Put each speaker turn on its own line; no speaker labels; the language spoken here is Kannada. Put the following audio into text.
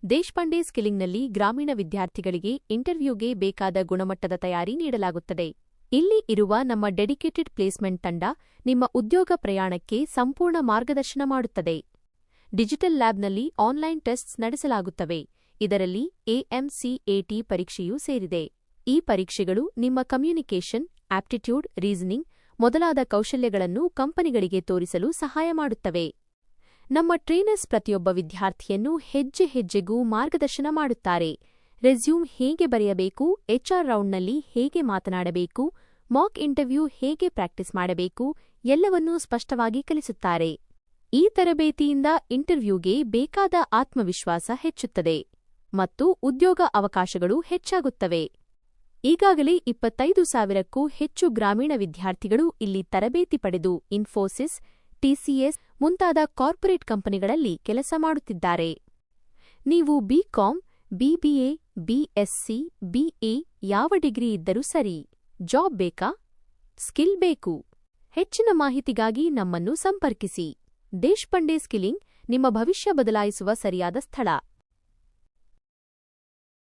ದೇಶಪಾಂಡೆ ಸ್ಕಿಲ್ಲಿಂಗ್ನಲ್ಲಿ ಗ್ರಾಮೀಣ ವಿದ್ಯಾರ್ಥಿಗಳಿಗೆ ಇಂಟರ್ವ್ಯೂಗೆ ಬೇಕಾದ ಗುಣಮಟ್ಟದ ತಯಾರಿ ನೀಡಲಾಗುತ್ತದೆ. ಇಲ್ಲಿ ಇರುವ ನಮ್ಮ ಡೆಡಿಕೇಟೆಡ್ ಪ್ಲೇಸ್ಮೆಂಟ್ ತಂಡ ನಿಮ್ಮ ಉದ್ಯೋಗ ಪ್ರಯಾಣಕ್ಕೆ ಸಂಪೂರ್ಣ ಮಾರ್ಗದರ್ಶನ ಮಾಡುತ್ತದೆ. ಡಿಜಿಟಲ್ ಲ್ಯಾಬ್ನಲ್ಲಿ ಆನ್ಲೈನ್ ಟೆಸ್ಟ್ಸ್ ನಡೆಸಲಾಗುತ್ತವೆ. ಇದರಲ್ಲಿ AMCAT ಪರೀಕ್ಷೆಯೂ ಸೇರಿದೆ. ಈ ಪರೀಕ್ಷೆಗಳು ನಿಮ್ಮ ಕಮ್ಯುನಿಕೇಷನ್, ಆಪ್ಟಿಟ್ಯೂಡ್, ರೀಸನಿಂಗ್ ಮೊದಲಾದ ಕೌಶಲ್ಯಗಳನ್ನು ಕಂಪನಿಗಳಿಗೆ ತೋರಿಸಲು ಸಹಾಯ ಮಾಡುತ್ತವೆ. ನಮ್ಮ ಟ್ರೇನರ್ಸ್ ಪ್ರತಿಯೊಬ್ಬ ವಿದ್ಯಾರ್ಥಿಯನ್ನು ಹೆಜ್ಜೆ ಹೆಜ್ಜೆಗೂ ಮಾರ್ಗದರ್ಶನ ಮಾಡುತ್ತಾರೆ. ರೆಸ್ಯೂಮ್ ಹೇಗೆ ಬರೆಯಬೇಕು, HR ರೌಂಡ್ನಲ್ಲಿ ಹೇಗೆ ಮಾತನಾಡಬೇಕು, ಮಾಕ್ ಇಂಟರ್ವ್ಯೂ ಹೇಗೆ ಪ್ರಾಕ್ಟೀಸ್ ಮಾಡಬೇಕು ಎಲ್ಲವನ್ನೂ ಸ್ಪಷ್ಟವಾಗಿ ಕಲಿಸುತ್ತಾರೆ. ಈ ತರಬೇತಿಯಿಂದ ಇಂಟರ್ವ್ಯೂಗೆ ಬೇಕಾದ ಆತ್ಮವಿಶ್ವಾಸ ಹೆಚ್ಚುತ್ತದೆ ಮತ್ತು ಉದ್ಯೋಗ ಅವಕಾಶಗಳು ಹೆಚ್ಚಾಗುತ್ತವೆ. ಈಗಾಗಲೇ 25,000ಕ್ಕೂ ಹೆಚ್ಚು ಗ್ರಾಮೀಣ ವಿದ್ಯಾರ್ಥಿಗಳು ಇಲ್ಲಿ ತರಬೇತಿ ಪಡೆದು ಇನ್ಫೋಸಿಸ್, TCS ಮುಂತಾದ ಕಾರ್ಪೊರೇಟ್ ಕಂಪನಿಗಳಲ್ಲಿ ಕೆಲಸ ಮಾಡುತ್ತಿದ್ದಾರೆ. ನೀವು BCom, BBA, BSc, BA ಯಾವ ಡಿಗ್ರಿ ಇದ್ದರೂ ಸರಿ. ಜಾಬ್ ಬೇಕಾ? ಸ್ಕಿಲ್ ಬೇಕು? ಹೆಚ್ಚಿನ ಮಾಹಿತಿಗಾಗಿ ನಮ್ಮನ್ನು ಸಂಪರ್ಕಿಸಿ. ದೇಶಪಾಂಡೆ ಸ್ಕಿಲ್ಲಿಂಗ್ ನಿಮ್ಮ ಭವಿಷ್ಯ ಬದಲಾಯಿಸುವ ಸರಿಯಾದ ಸ್ಥಳ.